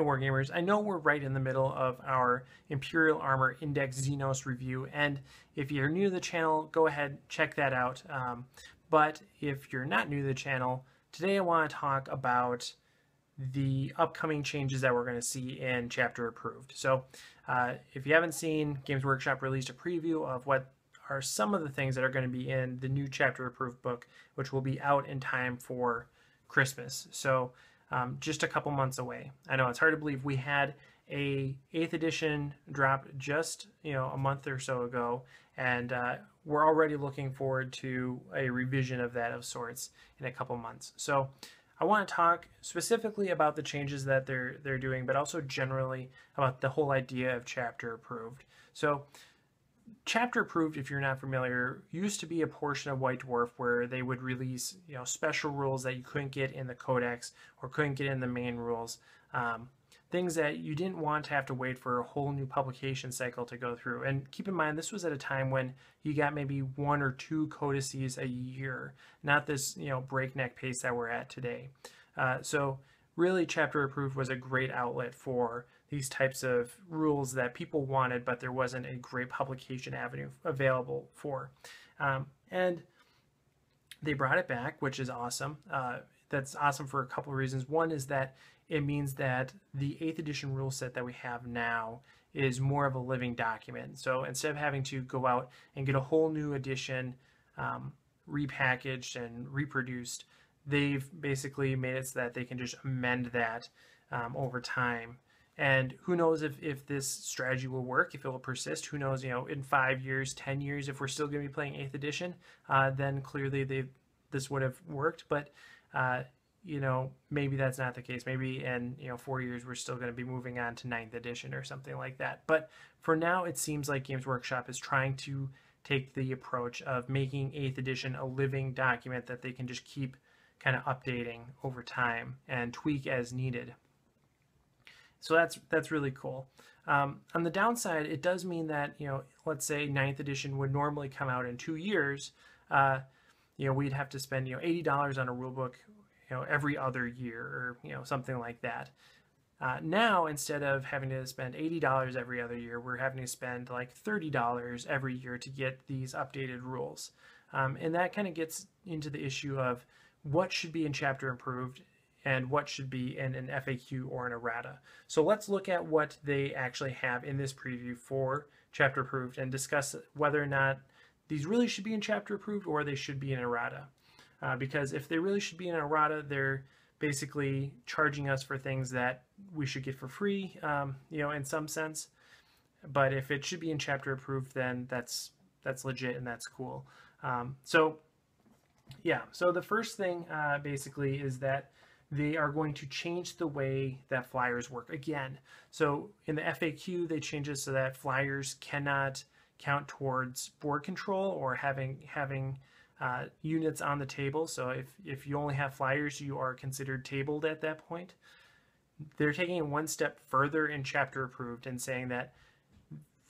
Wargamers. I know we're right in the middle of our Imperial Armor Index Xenos review, and if you're new to the channel, go ahead, check that out. But if you're not new to the channel, today I want to talk about the upcoming changes that we're going to see in Chapter Approved. So if you haven't seen, Games Workshop released a preview of what are some of the things that are going to be in the new Chapter Approved book, which will be out in time for Christmas. So just a couple months away. I know it's hard to believe we had a 8th edition drop just a month or so ago, and we're already looking forward to a revision of that of sorts in a couple months. So I want to talk specifically about the changes that they're doing, but also generally about the whole idea of Chapter Approved. So Chapter Approved, if you're not familiar, used to be a portion of White Dwarf where they would release special rules that you couldn't get in the Codex or couldn't get in the main rules. Things that you didn't want to have to wait for a whole new publication cycle to go through. And keep in mind, this was at a time when you got maybe 1 or 2 codices a year, not this breakneck pace that we're at today. So really, Chapter Approved was a great outlet for these types of rules that people wanted, but there wasn't a great publication avenue available for. And they brought it back, which is awesome. That's awesome for a couple of reasons. One is that it means that the 8th edition rule set that we have now is more of a living document. So instead of having to go out and get a whole new edition repackaged and reproduced, they've basically made it so that they can just amend that over time. And who knows if this strategy will work, if it will persist. Who knows, in 5 years, 10 years, if we're still going to be playing 8th edition, then clearly this would have worked. But maybe that's not the case. Maybe in 4 years we're still going to be moving on to 9th edition or something like that. But for now, it seems like Games Workshop is trying to take the approach of making 8th edition a living document that they can just keep kind of updating over time and tweak as needed. So that's really cool. On the downside, it does mean that let's say 9th edition would normally come out in 2 years. We'd have to spend $80 on a rulebook every other year, or something like that. Now, instead of having to spend $80 every other year, we're having to spend like $30 every year to get these updated rules. And that kind of gets into the issue of what should be in Chapter Approved and what should be in an FAQ or an errata. So let's look at what they actually have in this preview for Chapter Approved and discuss whether or not these really should be in Chapter Approved or they should be in errata. Because if they really should be in errata, they're basically charging us for things that we should get for free, in some sense. But if it should be in Chapter Approved, then that's legit and that's cool. So the first thing basically is that they are going to change the way that flyers work again. So in the FAQ, they change it so that flyers cannot count towards board control or having units on the table. So if you only have flyers, you are considered tabled at that point. They're taking it one step further in Chapter Approved and saying that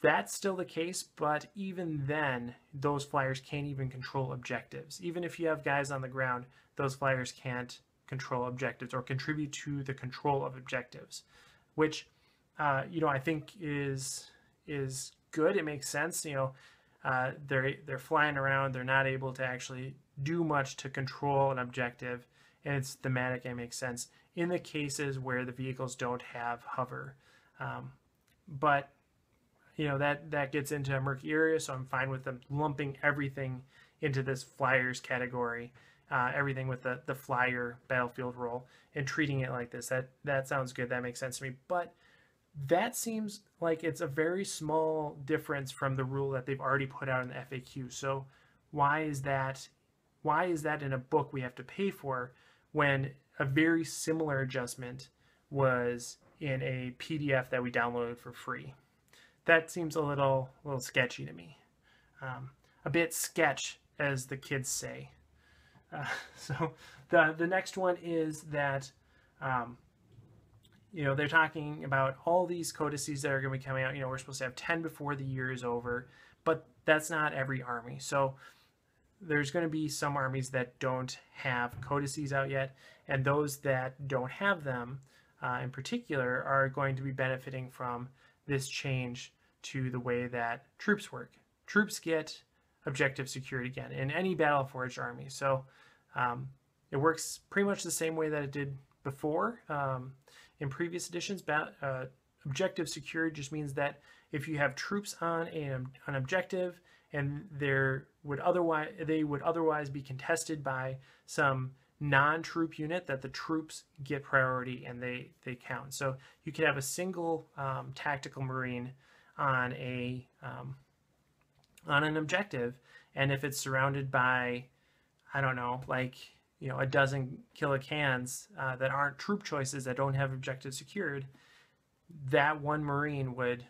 that's still the case, but even then, those flyers can't even control objectives. Even if you have guys on the ground, those flyers can't control objectives or contribute to the control of objectives, which I think is good. It makes sense. They're flying around. They're not able to actually do much to control an objective, and it's thematic and makes sense in the cases where the vehicles don't have hover. But that gets into a murky area, so I'm fine with them lumping everything into this flyers category. Everything with the flyer battlefield role and treating it like this. That sounds good. That makes sense to me. But that seems like it's a very small difference from the rule that they've already put out in the FAQ. So why is that in a book we have to pay for when a very similar adjustment was in a PDF that we downloaded for free? That seems a little sketchy to me. A bit sketch, as the kids say. So the next one is that they're talking about all these codices that are going to be coming out. We're supposed to have 10 before the year is over, but that's not every army. So there's going to be some armies that don't have codices out yet, and those that don't have them, in particular are going to be benefiting from this change to the way that troops work. Troops get objective secured again in any Battleforged army. So it works pretty much the same way that it did before in previous editions. Objective secured just means that if you have troops on an objective and they would otherwise be contested by some non-troop unit, that the troops get priority and they count. So you could have a single tactical marine on an objective, and if it's surrounded by, I don't know, like, you know, a dozen kilocans that aren't troop choices, that don't have objective secured, that one marine would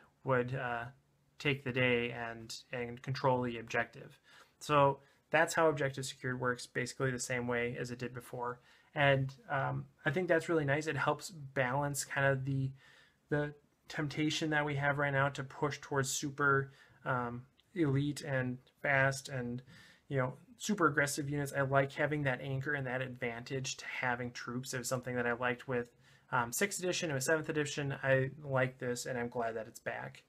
take the day and control the objective. So that's how objective secured works, basically the same way as it did before. And I think that's really nice. It helps balance kind of the temptation that we have right now to push towards super elite and fast and, you know, super aggressive units. I like having that anchor and that advantage to having troops. It was something that I liked with 6th edition and 7th edition. I like this, and I'm glad that it's back.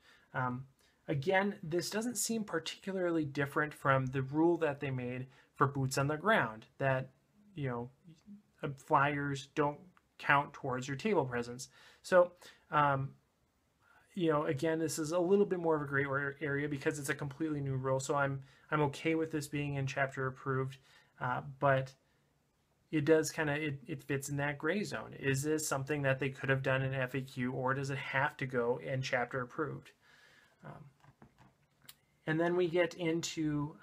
Again, this doesn't seem particularly different from the rule that they made for boots on the ground, that, you know, flyers don't count towards your table presence. So, you know, again, this is a little bit more of a gray area because it's a completely new rule. So I'm okay with this being in chapter approved, but it does kind of, it fits in that gray zone. Is this something that they could have done in FAQ, or does it have to go in chapter approved? And then we get into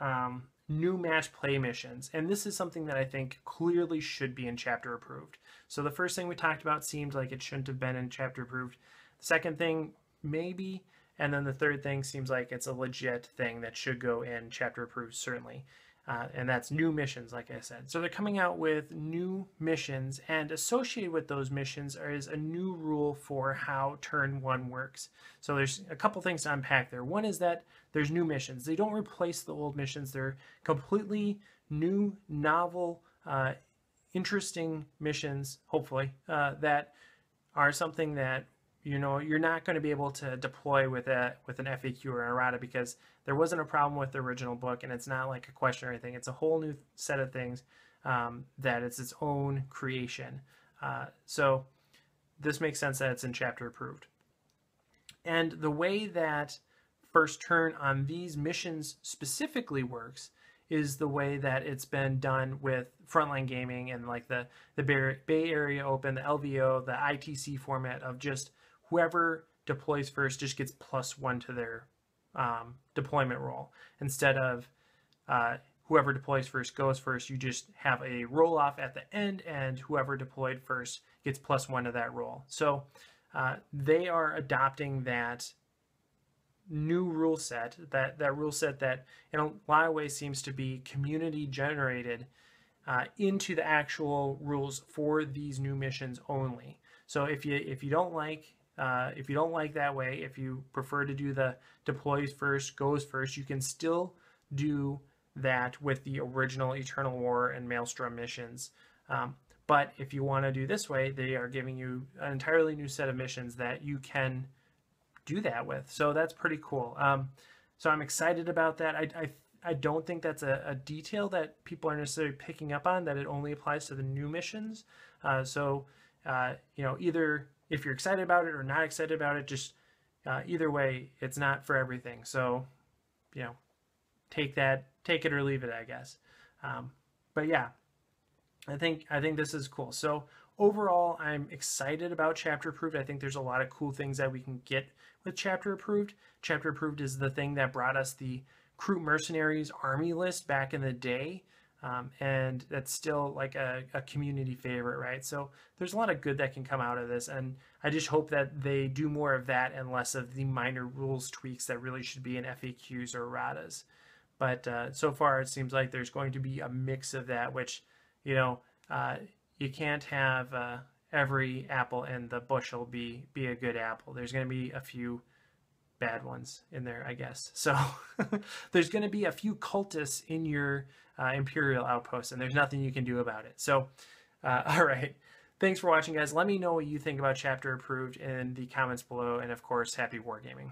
new match play missions. And this is something that I think clearly should be in chapter approved. So the first thing we talked about seemed like it shouldn't have been in chapter approved. The second thing, maybe. And then the third thing seems like it's a legit thing that should go in chapter approved, certainly. And that's new missions, like I said. So they're coming out with new missions, and associated with those missions is a new rule for how turn 1 works. So there's a couple things to unpack there. One is that there's new missions. They don't replace the old missions. They're completely new, novel, interesting missions, hopefully, that are something that, you know, you're not going to be able to deploy with an FAQ or an errata, because there wasn't a problem with the original book, and it's not like a question or anything. It's a whole new set of things that it's its own creation. So this makes sense that it's in chapter approved. And the way that first turn on these missions specifically works is the way that it's been done with Frontline Gaming and like the Bay Area Open, the LVO, the ITC format of just whoever deploys first just gets +1 to their deployment roll. Instead of whoever deploys first goes first, you just have a roll off at the end, and whoever deployed first gets +1 to that roll. So they are adopting that new rule set, that rule set that in a lot of ways seems to be community generated into the actual rules for these new missions only. So if you don't like that way, if you prefer to do the deploys first, goes first, you can still do that with the original Eternal War and Maelstrom missions. But if you want to do this way, they are giving you an entirely new set of missions that you can do that with. So that's pretty cool. So I'm excited about that. I don't think that's a detail that people are necessarily picking up on, that it only applies to the new missions. So you know, either if you're excited about it or not excited about it, just either way, it's not for everything. So, you know, take it or leave it, I guess. But yeah, I think this is cool. So overall, I'm excited about chapter approved. I think there's a lot of cool things that we can get with chapter approved. Chapter approved is the thing that brought us the Crew Mercenaries army list back in the day. And that's still like a community favorite, right? So there's a lot of good that can come out of this, and I just hope that they do more of that and less of the minor rules tweaks that really should be in FAQs or erratas. But so far it seems like there's going to be a mix of that, which, you know, you can't have every apple in the bushel be a good apple. There's going to be a few bad ones in there, I guess. So there's going to be a few cultists in your Imperial outpost, and there's nothing you can do about it. So all right, Thanks for watching, guys. Let me know what you think about Chapter Approved in the comments below, and of course, happy wargaming.